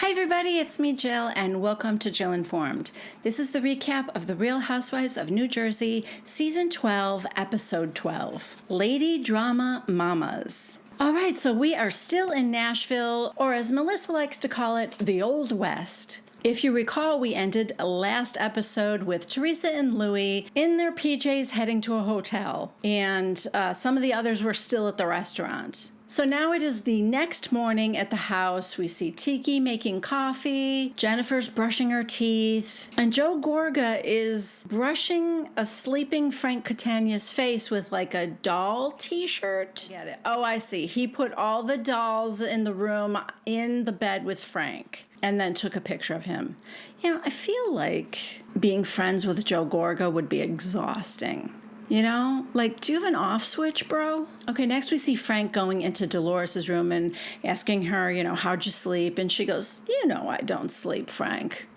Hi everybody, it's me Jill and welcome to Jill Informed. This is the recap of The Real Housewives of New Jersey, Season 12, Episode 12, Lady Drama Mamas. Alright, so we are still in Nashville, or as Melissa likes to call it, the Old West. If you recall, we ended last episode with Teresa and Louie in their PJs heading to a hotel, and some of the others were still at the restaurant. So now it is the next morning at the house. We see Tiki making coffee, Jennifer's brushing her teeth, and Joe Gorga is brushing a sleeping Frank Catania's face with like a doll t-shirt. Get it? Oh, I see. He put all the dolls in the room in the bed with Frank and then took a picture of him. You know, I feel like being friends with Joe Gorga would be exhausting. You know, like, do you have an off switch, bro? Okay, next we see Frank going into Dolores' room and asking her, you know, how'd you sleep? And she goes, you know, I don't sleep, Frank.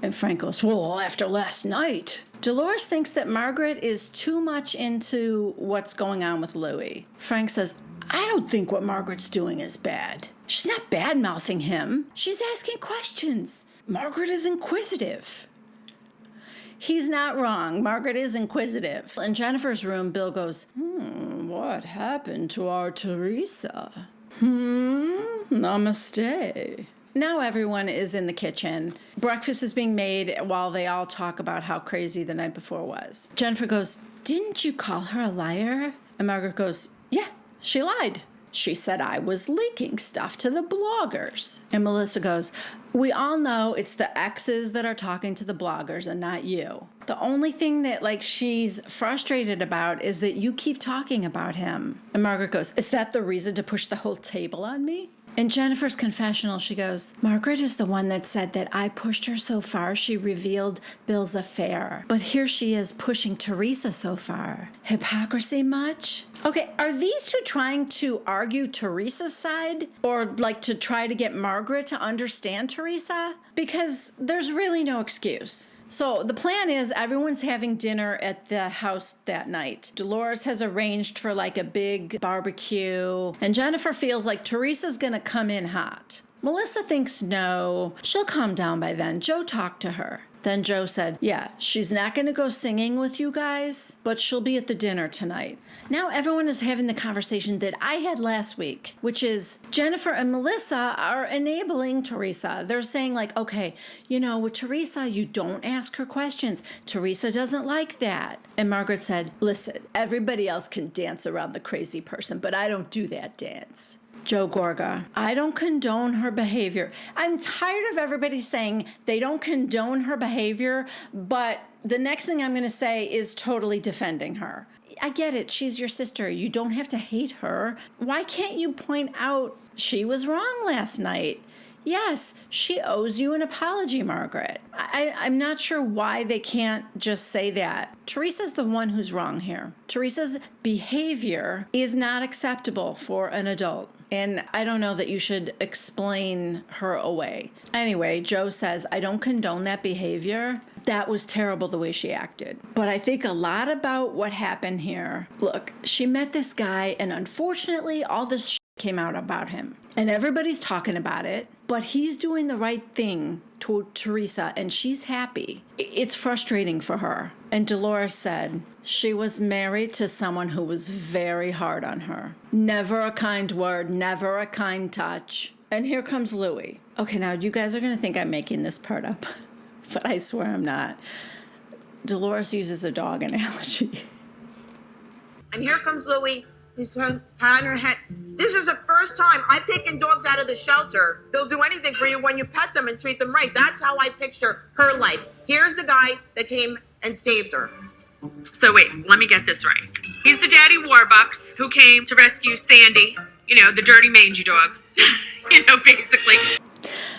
And Frank goes, well, after last night. Dolores thinks that Margaret is too much into what's going on with Louie. Frank says, I don't think what Margaret's doing is bad. She's not bad-mouthing him. She's asking questions. Margaret is inquisitive. He's not wrong. Margaret is inquisitive. In Jennifer's room, Bill goes, what happened to our Teresa? Namaste. Now everyone is in the kitchen. Breakfast is being made while they all talk about how crazy the night before was. Jennifer goes, didn't you call her a liar? And Margaret goes, yeah, she lied. She said I was leaking stuff to the bloggers. And Melissa goes, we all know it's the exes that are talking to the bloggers and not you. The only thing that, like, she's frustrated about is that you keep talking about him. And Margaret goes, is that the reason to push the whole table on me? In Jennifer's confessional, she goes, Margaret is the one that said that I pushed her so far she revealed Bill's affair. But here she is pushing Teresa so far. Hypocrisy much? Okay, are these two trying to argue Teresa's side? Or like to try to get Margaret to understand Teresa? Because there's really no excuse. So the plan is everyone's having dinner at the house that night. Dolores has arranged for like a big barbecue, and Jennifer feels like Teresa's gonna come in hot. Melissa thinks no, she'll calm down by then. Joe talked to her. Then Joe said, yeah, she's not going to go singing with you guys, but she'll be at the dinner tonight. Now everyone is having the conversation that I had last week, which is Jennifer and Melissa are enabling Teresa. They're saying like, okay, you know, with Teresa, you don't ask her questions. Teresa doesn't like that. And Margaret said, listen, everybody else can dance around the crazy person, but I don't do that dance. Joe Gorga, I don't condone her behavior. I'm tired of everybody saying they don't condone her behavior, but the next thing I'm going to say is totally defending her. I get it. She's your sister. You don't have to hate her. Why can't you point out she was wrong last night? Yes, she owes you an apology, Margaret. I'm not sure why they can't just say that. Teresa's the one who's wrong here. Teresa's behavior is not acceptable for an adult. And I don't know that you should explain her away. Anyway, Joe says, I don't condone that behavior. That was terrible the way she acted. But I think a lot about what happened here. Look, she met this guy, and unfortunately, all this shit came out about him. And everybody's talking about it, but he's doing the right thing to Teresa, and she's happy. It's frustrating for her. And Dolores said she was married to someone who was very hard on her. Never a kind word, never a kind touch. And here comes Louie. Okay, now you guys are going to think I'm making this part up, but I swear I'm not. Dolores uses a dog analogy. And here comes Louie. He's hand her head. This is the first time I've taken dogs out of the shelter. They'll do anything for you when you pet them and treat them right. That's how I picture her life. Here's the guy that came and saved her. So wait, let me get this right. He's the daddy Warbucks who came to rescue Sandy, you know, the dirty mangy dog, you know, basically.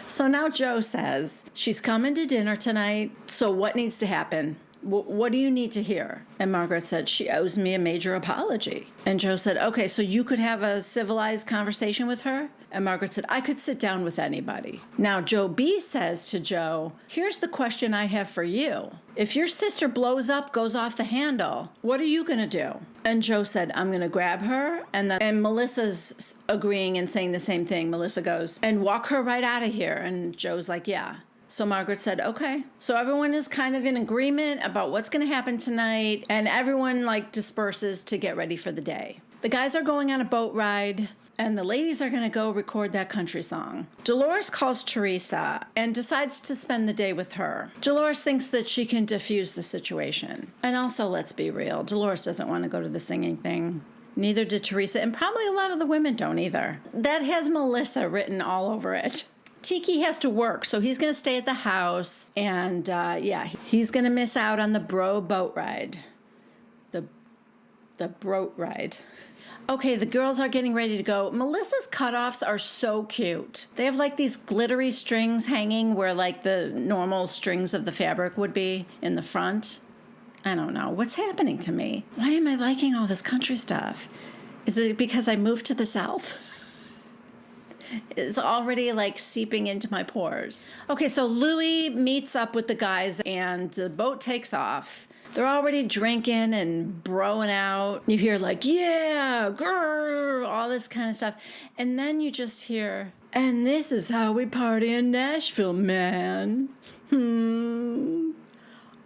So now Joe says she's coming to dinner tonight. So what needs to happen? What do you need to hear? And Margaret said, she owes me a major apology. And Joe said, okay, so you could have a civilized conversation with her? And Margaret said, I could sit down with anybody. Now, Joe B says to Joe, here's the question I have for you. If your sister blows up, goes off the handle, what are you going to do? And Joe said, I'm going to grab her. And Melissa's agreeing and saying the same thing. Melissa goes, and walk her right out of here. And Joe's like, yeah. So Margaret said, okay. So everyone is kind of in agreement about what's going to happen tonight. And everyone disperses to get ready for the day. The guys are going on a boat ride. And the ladies are going to go record that country song. Dolores calls Teresa and decides to spend the day with her. Dolores thinks that she can diffuse the situation. And also, let's be real, Dolores doesn't want to go to the singing thing. Neither did Teresa, and probably a lot of the women don't either. That has Melissa written all over it. Tiki has to work, so he's going to stay at the house. And he's going to miss out on the boat ride. The boat ride. Okay, the girls are getting ready to go. Melissa's cutoffs are so cute. They have these glittery strings hanging where the normal strings of the fabric would be in the front. I don't know. What's happening to me? Why am I liking all this country stuff? Is it because I moved to the South? It's already seeping into my pores. Okay, so Louis meets up with the guys and the boat takes off. They're already drinking and broing out. You hear yeah, grrr, all this kind of stuff. And then you just hear, and this is how we party in Nashville, man.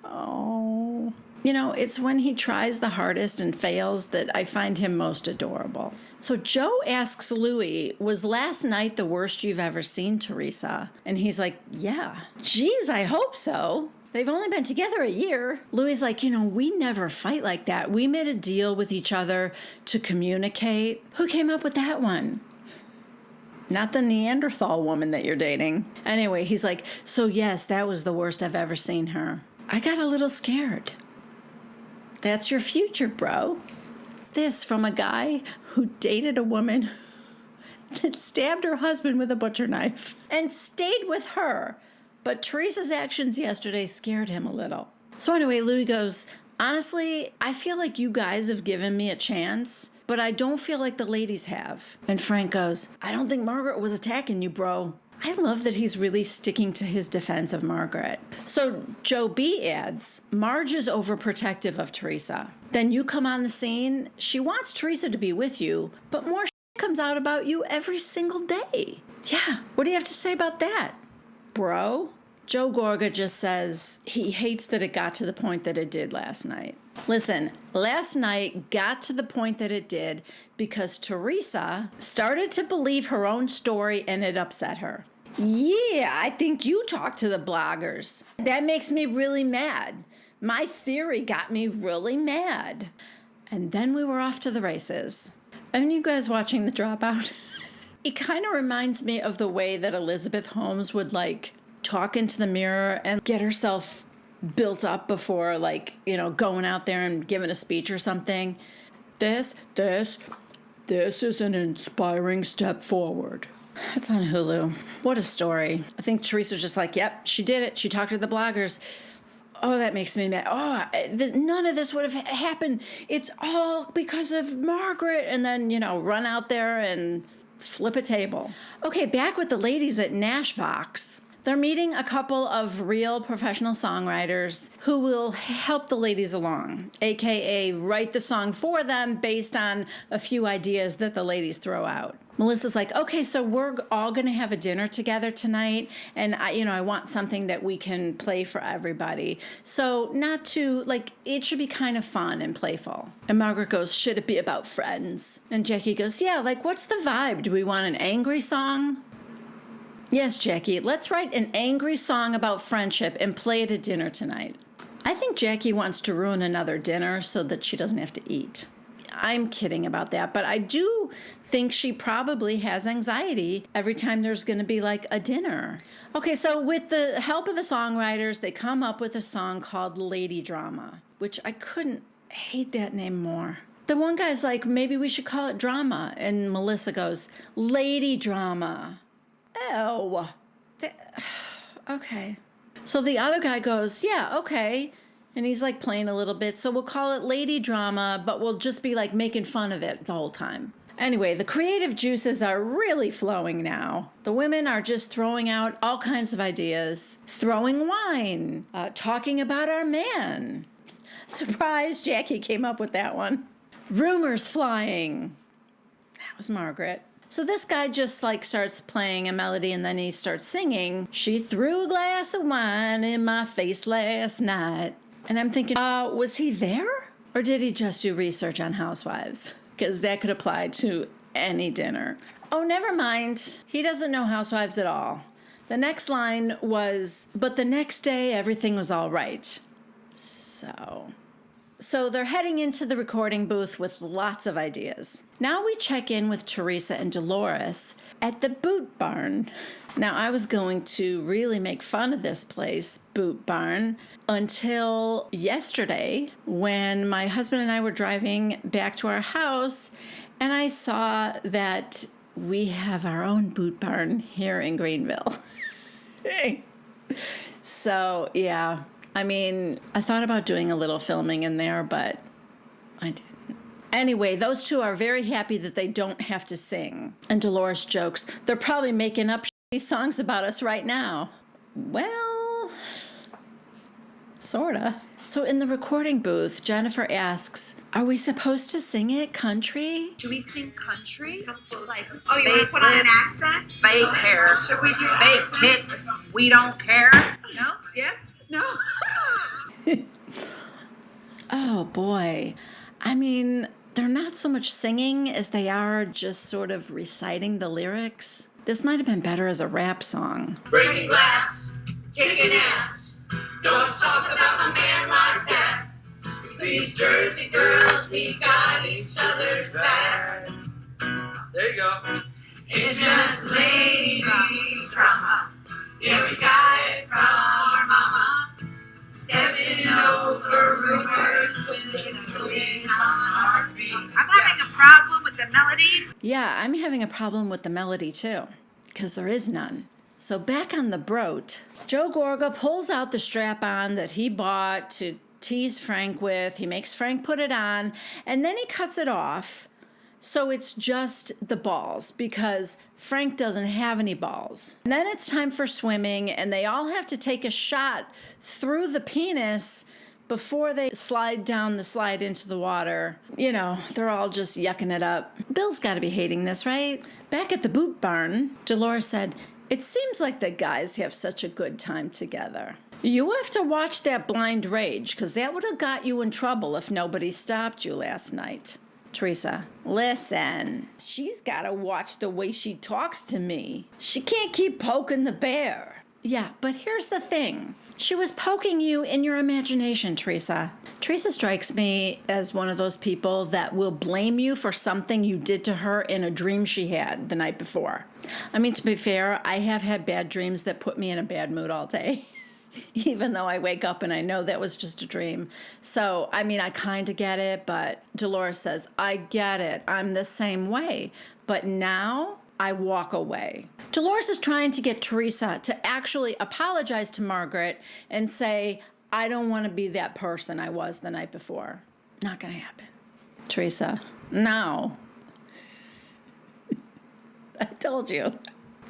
Oh. It's when he tries the hardest and fails that I find him most adorable. So Joe asks Louis, was last night the worst you've ever seen, Teresa? And he's like, yeah. Geez, I hope so. They've only been together a year. Louis is like, we never fight like that. We made a deal with each other to communicate. Who came up with that one? Not the Neanderthal woman that you're dating. Anyway, he's like, so yes, that was the worst I've ever seen her. I got a little scared. That's your future, bro. This from a guy who dated a woman that stabbed her husband with a butcher knife and stayed with her. But Teresa's actions yesterday scared him a little. So anyway, Louis goes, honestly, I feel like you guys have given me a chance, but I don't feel like the ladies have. And Frank goes, I don't think Margaret was attacking you, bro. I love that he's really sticking to his defense of Margaret. So Joe B adds, Marge is overprotective of Teresa. Then you come on the scene. She wants Teresa to be with you, but more comes out about you every single day. Yeah, what do you have to say about that? Bro, Joe Gorga just says he hates that it got to the point that it did last night. Listen, last night got to the point that it did because Teresa started to believe her own story and it upset her. Yeah, I think you talked to the bloggers. That makes me really mad. My theory got me really mad. And then we were off to the races. And you guys watching The Dropout? It kind of reminds me of the way that Elizabeth Holmes would talk into the mirror and get herself built up before going out there and giving a speech or something. This is an inspiring step forward. That's on Hulu. What a story. I think Teresa's just yep, she did it. She talked to the bloggers. Oh, that makes me mad. Oh, none of this would have happened. It's all because of Margaret. And then, run out there and flip a table. Okay, back with the ladies at Nashvox. They're meeting a couple of real professional songwriters who will help the ladies along, aka write the song for them based on a few ideas that the ladies throw out. Melissa's like, okay, so we're all going to have a dinner together tonight, and I want something that we can play for everybody. So not to, it should be kind of fun and playful. And Margaret goes, should it be about friends? And Jackie goes, yeah, what's the vibe? Do we want an angry song? Yes, Jackie, let's write an angry song about friendship and play it at dinner tonight. I think Jackie wants to ruin another dinner so that she doesn't have to eat. I'm kidding about that, but I do think she probably has anxiety every time there's going to be a dinner. Okay, so with the help of the songwriters, they come up with a song called Lady Drama, which I couldn't hate that name more. The one guy's like, maybe we should call it Drama, and Melissa goes, Lady Drama. Oh, okay. So the other guy goes, yeah, okay. And he's playing a little bit. So we'll call it Lady Drama, but we'll just be making fun of it the whole time. Anyway, the creative juices are really flowing now. The women are just throwing out all kinds of ideas, throwing wine, talking about our man. Surprise, Jackie came up with that one. Rumors flying. That was Margaret. So this guy just like starts playing a melody and then he starts singing, "She threw a glass of wine in my face last night." And I'm thinking, was he there? Or did he just do research on Housewives? Because that could apply to any dinner. Oh, never mind. He doesn't know Housewives at all. The next line was, "But the next day, everything was all right." So they're heading into the recording booth with lots of ideas. Now we check in with Teresa and Dolores at the Boot Barn. Now I was going to really make fun of this place, Boot Barn, until yesterday when my husband and I were driving back to our house and I saw that we have our own Boot Barn here in Greenville. So, yeah. I mean, I thought about doing a little filming in there, but I didn't. Anyway, those two are very happy that they don't have to sing. And Dolores jokes, "They're probably making up shitty songs about us right now." Well, sorta. So in the recording booth, Jennifer asks, "Are we supposed to sing it country?" Do we sing country? Like, Oh, you want to put on an accent? fake hair, Should we do fake tits, we don't care. No? Yes? No? Oh boy. I mean, they're not so much singing as they are just sort of reciting the lyrics. This might have been better as a rap song. Breaking glass, kicking ass. Don't talk about my man like that. These Jersey girls, we got each other's backs. There you go. It's just lady drama. Yeah, we got it from our mama. Stepping over rumors with the police on our feet. I'm having a problem with the melody. Yeah, I'm having a problem with the melody too, because there is none. So back on the broat, Joe Gorga pulls out the strap-on that he bought to tease Frank with. He makes Frank put it on, and then he cuts it off. So it's just the balls because Frank doesn't have any balls. And then it's time for swimming and they all have to take a shot through the penis before they slide down the slide into the water. You know, they're all just yucking it up. Bill's got to be hating this, right? Back at the Boot Barn, Dolores said, "It seems like the guys have such a good time together. You have to watch that blind rage because that would have got you in trouble if nobody stopped you last night." Teresa, "Listen, she's got to watch the way she talks to me. She can't keep poking the bear." Yeah, but here's the thing. She was poking you in your imagination, Teresa. Teresa strikes me as one of those people that will blame you for something you did to her in a dream she had the night before. I mean, to be fair, I have had bad dreams that put me in a bad mood all day. Even though I wake up and I know that was just a dream. So, I mean, I kind of get it, but Dolores says, "I get it. I'm the same way. But now I walk away." Dolores is trying to get Teresa to actually apologize to Margaret and say, "I don't want to be that person I was the night before." Not going to happen. Teresa, "No." I told you.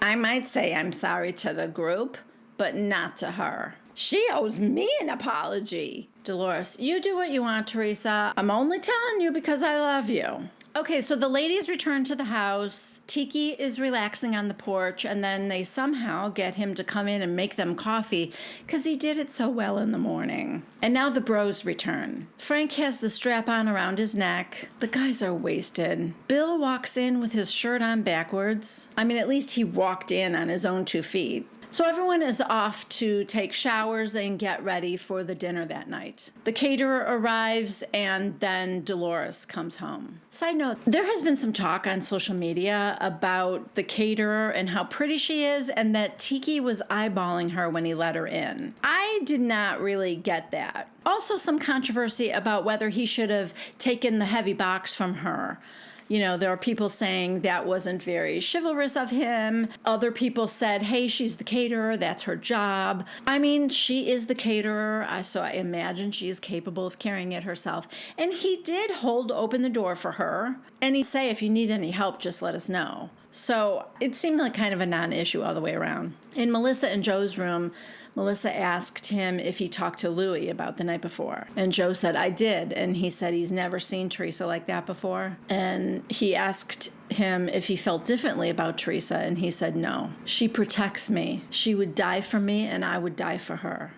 I might say I'm sorry to the group, but not to her. She owes me an apology. Dolores, "You do what you want, Teresa. I'm only telling you because I love you." Okay, so the ladies return to the house. Tiki is relaxing on the porch, and then they somehow get him to come in and make them coffee because he did it so well in the morning. And now the bros return. Frank has the strap on around his neck. The guys are wasted. Bill walks in with his shirt on backwards. I mean, at least he walked in on his own 2 feet. So everyone is off to take showers and get ready for the dinner that night. The caterer arrives and then Dolores comes home. Side note, there has been some talk on social media about the caterer and how pretty she is and that Tiki was eyeballing her when he let her in. I did not really get that. Also some controversy about whether he should have taken the heavy box from her. You know, there are people saying that wasn't very chivalrous of him. Other people said, hey, she's the caterer, that's her job. I mean, she is the caterer, so I imagine she is capable of carrying it herself. And he did hold open the door for her. And he'd say, if you need any help, just let us know. So it seemed like kind of a non-issue all the way around. In Melissa and Joe's room, Melissa asked him if he talked to Louis about the night before. And Joe said, I did. And he said he's never seen Teresa like that before. And he asked him if he felt differently about Teresa. And he said, no. She protects me. She would die for me and I would die for her.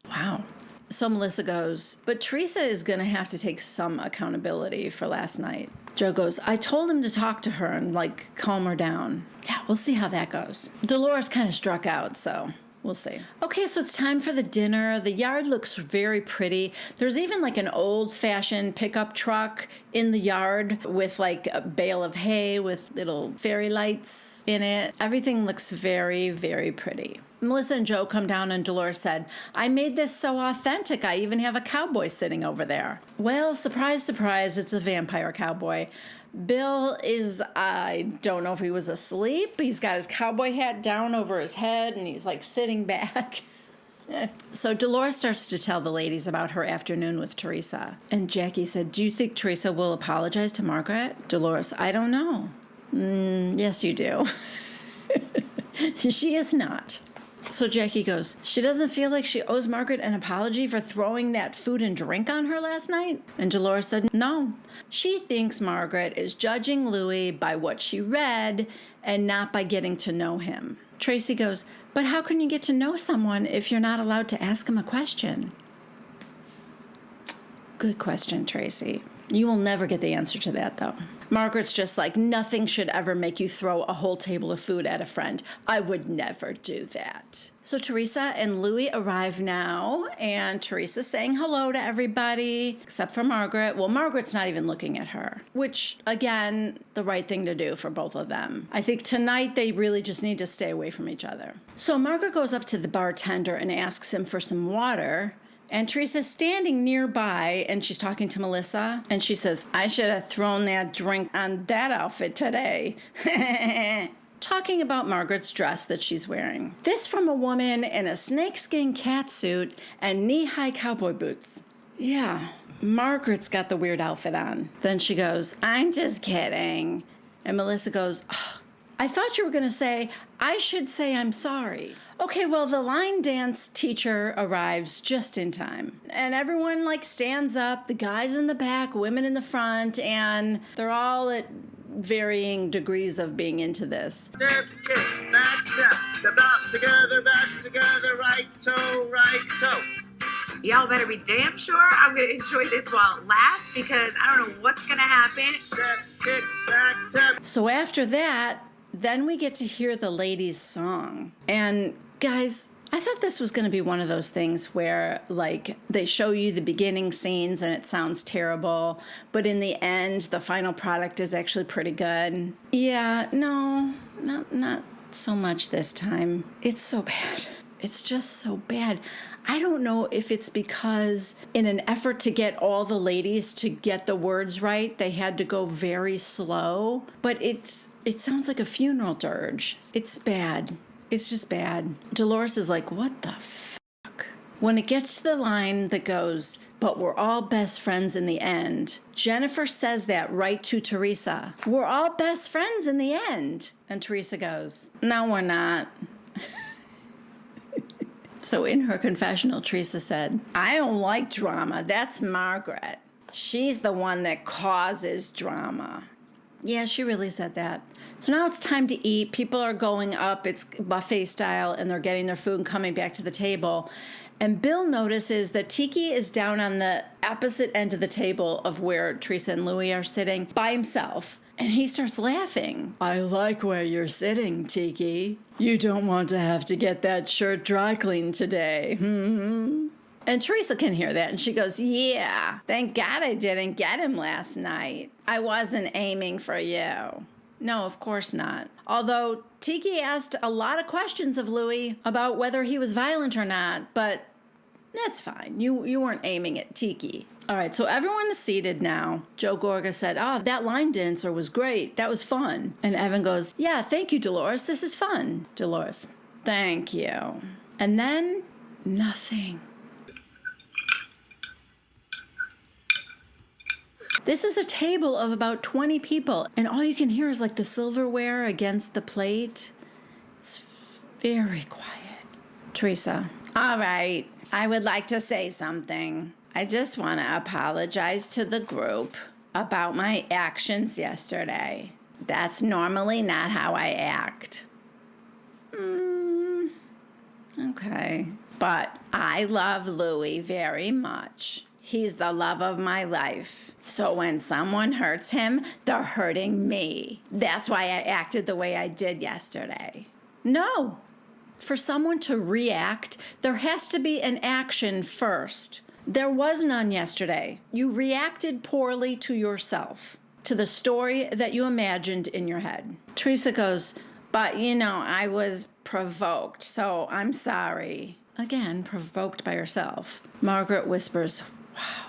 Wow. So Melissa goes, but Teresa is going to have to take some accountability for last night. Joe goes, I told him to talk to her and, like, calm her down. Yeah, we'll see how that goes. Dolores kind of struck out, so we'll see. Okay, so it's time for the dinner. The yard looks very pretty. There's even, like, an old-fashioned pickup truck in the yard with, like, a bale of hay with little fairy lights in it. Everything looks very, very pretty. Melissa and Joe come down and Dolores said, I made this so authentic, I even have a cowboy sitting over there. Well, surprise, surprise, it's a vampire cowboy. Bill is, I don't know if he was asleep. He's got his cowboy hat down over his head and he's like sitting back. So Dolores starts to tell the ladies about her afternoon with Teresa. And Jackie said, do you think Teresa will apologize to Margaret? Dolores, I don't know. Yes, you do. She is not. So Jackie goes, she doesn't feel like she owes Margaret an apology for throwing that food and drink on her last night? And Dolores said, no. She thinks Margaret is judging Louis by what she read and not by getting to know him. Tracy goes, but how can you get to know someone if you're not allowed to ask him a question? Good question, Tracy. You will never get the answer to that, though. Margaret's just like, nothing should ever make you throw a whole table of food at a friend. I would never do that. So Teresa and Louis arrive now, and Teresa's saying hello to everybody, except for Margaret. Well, Margaret's not even looking at her, which, again, the right thing to do for both of them. I think tonight they really just need to stay away from each other. So Margaret goes up to the bartender and asks him for some water. And Teresa's standing nearby, and she's talking to Melissa, and she says, I should have thrown that drink on that outfit today. Talking about Margaret's dress that she's wearing. This from a woman in a snakeskin catsuit and knee-high cowboy boots. Yeah, Margaret's got the weird outfit on. Then she goes, I'm just kidding. And Melissa goes, oh, I thought you were going to say, I should say I'm sorry. Okay, well, the line dance teacher arrives just in time. And everyone, like, stands up, the guys in the back, women in the front, and they're all at varying degrees of being into this. Step, kick, back, tap, step out back together, right toe. Y'all better be damn sure I'm going to enjoy this while it lasts because I don't know what's going to happen. Step, kick, back, tap. So after that, then we get to hear the ladies' song. And guys, I thought this was going to be one of those things where, like, they show you the beginning scenes and it sounds terrible, but in the end, the final product is actually pretty good. Yeah, no, not so much this time. It's so bad. It's just so bad. I don't know if it's because in an effort to get all the ladies to get the words right, they had to go very slow, but it sounds like a funeral dirge. It's bad. It's just bad. Dolores is like, what the fuck? When it gets to the line that goes, but we're all best friends in the end, Jennifer says that right to Teresa. We're all best friends in the end. And Teresa goes, no, we're not. So in her confessional, Teresa said, I don't like drama. That's Margaret. She's the one that causes drama. Yeah, she really said that. So now it's time to eat. People are going up. It's buffet style, and they're getting their food and coming back to the table. And Bill notices that Tiki is down on the opposite end of the table of where Teresa and Louis are sitting by himself. And he starts laughing. I like where you're sitting, Tiki. You don't want to have to get that shirt dry cleaned today. And Teresa can hear that, and she goes, yeah, thank God I didn't get him last night. I wasn't aiming for you. No, of course not. Although Tiki asked a lot of questions of Louis about whether he was violent or not, but that's fine. You weren't aiming at Tiki. All right, so everyone is seated now. Joe Gorga said, oh, that line dancer was great. That was fun. And Evan goes, yeah, thank you, Dolores. This is fun. Dolores, thank you. And then nothing. This is a table of about 20 people, and all you can hear is like the silverware against the plate. It's very quiet. Teresa, all right, I would like to say something. I just want to apologize to the group about my actions yesterday. That's normally not how I act. Okay. But I love Louis very much. He's the love of my life. So when someone hurts him, they're hurting me. That's why I acted the way I did yesterday. No. For someone to react, there has to be an action first. There was none yesterday. You reacted poorly to yourself, to the story that you imagined in your head. Teresa goes, but I was provoked, so I'm sorry. Again, provoked by herself. Margaret whispers, wow.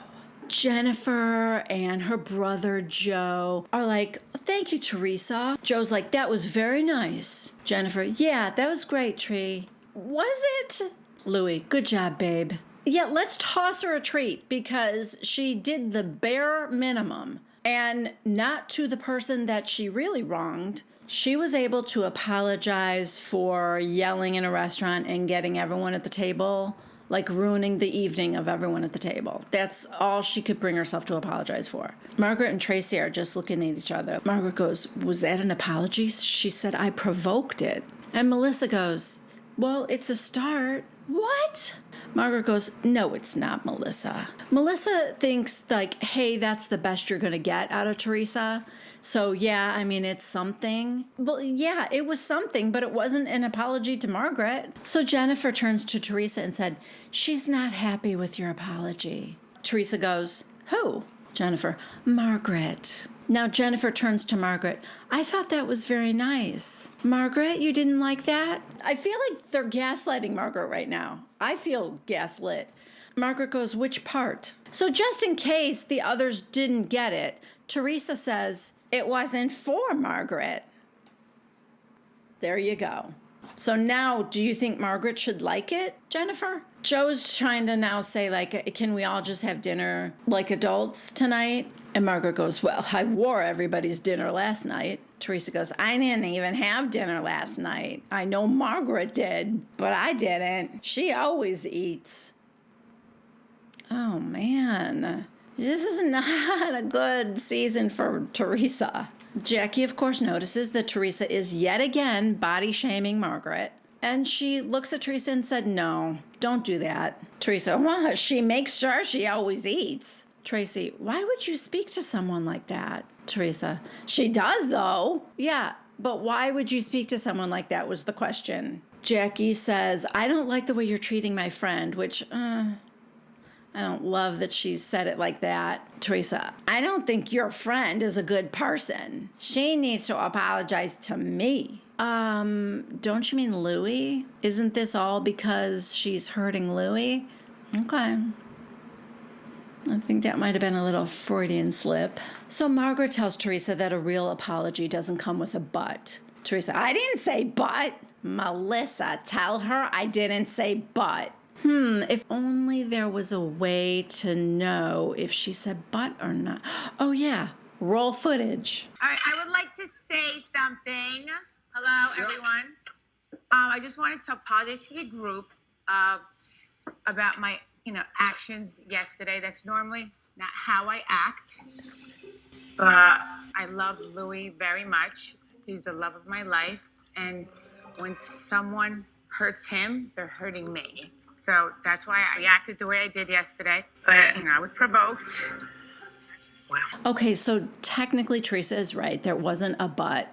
Jennifer and her brother Joe are like, thank you, Teresa. Joe's like, that was very nice. Jennifer, yeah, that was great, Tree. Was it? Louis, good job, babe. Yeah, let's toss her a treat because she did the bare minimum and not to the person that she really wronged. She was able to apologize for yelling in a restaurant and getting everyone at the table, like ruining the evening of everyone at the table. That's all she could bring herself to apologize for. Margaret and Tracy are just looking at each other. Margaret goes, was that an apology? She said, I provoked it. And Melissa goes, well, it's a start. What? Margaret goes, no, it's not, Melissa. Melissa thinks like, hey, that's the best you're going to get out of Teresa. So, yeah, I mean, it's something. Well, yeah, it was something, but it wasn't an apology to Margaret. So Jennifer turns to Teresa and said, she's not happy with your apology. Teresa goes, who? Jennifer, Margaret. Now Jennifer turns to Margaret. I thought that was very nice. Margaret, you didn't like that? I feel like they're gaslighting Margaret right now. I feel gaslit. Margaret goes, which part? So just in case the others didn't get it, Teresa says, it wasn't for Margaret. There you go. So now, do you think Margaret should like it, Jennifer? Joe's trying to now say, like, can we all just have dinner like adults tonight? And Margaret goes, well, I wore everybody's dinner last night. Teresa goes, I didn't even have dinner last night. I know Margaret did, but I didn't. She always eats. Oh, man. This is not a good season for Teresa. Jackie, of course, notices that Teresa is yet again body-shaming Margaret. And she looks at Teresa and said, no, don't do that. Teresa, well, she makes sure she always eats. Tracy, why would you speak to someone like that? Teresa, she does, though. Yeah, but why would you speak to someone like that was the question. Jackie says, I don't like the way you're treating my friend, which, I don't love that she said it like that. Teresa, I don't think your friend is a good person. She needs to apologize to me. Don't you mean Louis? Isn't this all because she's hurting Louis? Okay. I think that might have been a little Freudian slip. So Margaret tells Teresa that a real apology doesn't come with a but. Teresa, I didn't say but. Melissa, tell her I didn't say but. If only there was a way to know if she said but or not. Oh, yeah. Roll footage. All right, I would like to say something. Hello, everyone. I just wanted to apologize to the group about my, actions yesterday. That's normally not how I act. But I love Louis very much. He's the love of my life. And when someone hurts him, they're hurting me. So that's why I acted the way I did yesterday. But, I was provoked. Wow. Okay, so technically Teresa is right. There wasn't a but.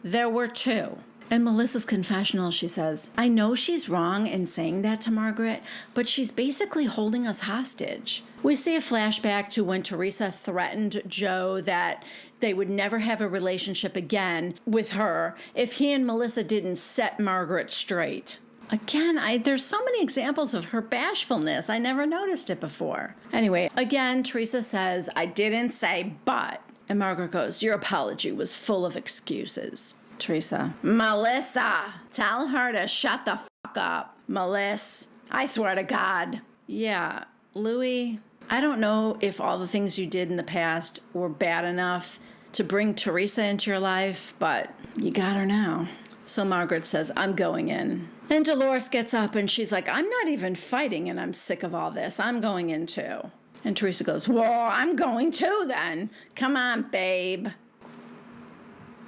There were two. In Melissa's confessional, she says, I know she's wrong in saying that to Margaret, but she's basically holding us hostage. We see a flashback to when Teresa threatened Joe that they would never have a relationship again with her if he and Melissa didn't set Margaret straight. Again, there's so many examples of her bashfulness. I never noticed it before. Anyway, again, Teresa says, I didn't say but. And Margaret goes, your apology was full of excuses. Teresa, Melissa, tell her to shut the fuck up. Melissa, I swear to God. Yeah, Louis, I don't know if all the things you did in the past were bad enough to bring Teresa into your life, but you got her now. So Margaret says, I'm going in. And Dolores gets up and she's like, I'm not even fighting and I'm sick of all this. I'm going in too. And Teresa goes, well, I'm going too then. Come on, babe.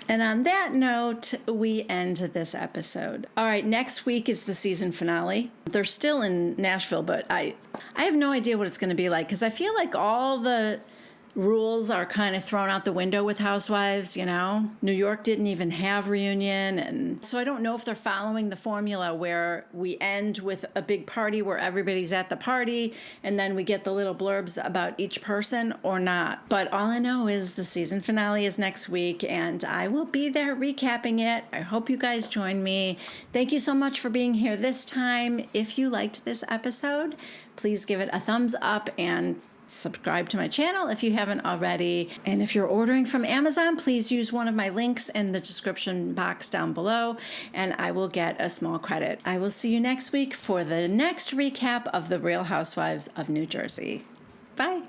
And on that note, we end this episode. All right, next week is the season finale. They're still in Nashville, but I have no idea what it's going to be like because I feel like all the rules are kind of thrown out the window with Housewives, you know? New York didn't even have reunion, and so I don't know if they're following the formula where we end with a big party where everybody's at the party, and then we get the little blurbs about each person or not. But all I know is the season finale is next week, and I will be there recapping it. I hope you guys join me. Thank you so much for being here this time. If you liked this episode, please give it a thumbs up and subscribe to my channel if you haven't already. And if you're ordering from Amazon, please use one of my links in the description box down below, and I will get a small credit. I will see you next week for the next recap of The Real Housewives of New Jersey. Bye.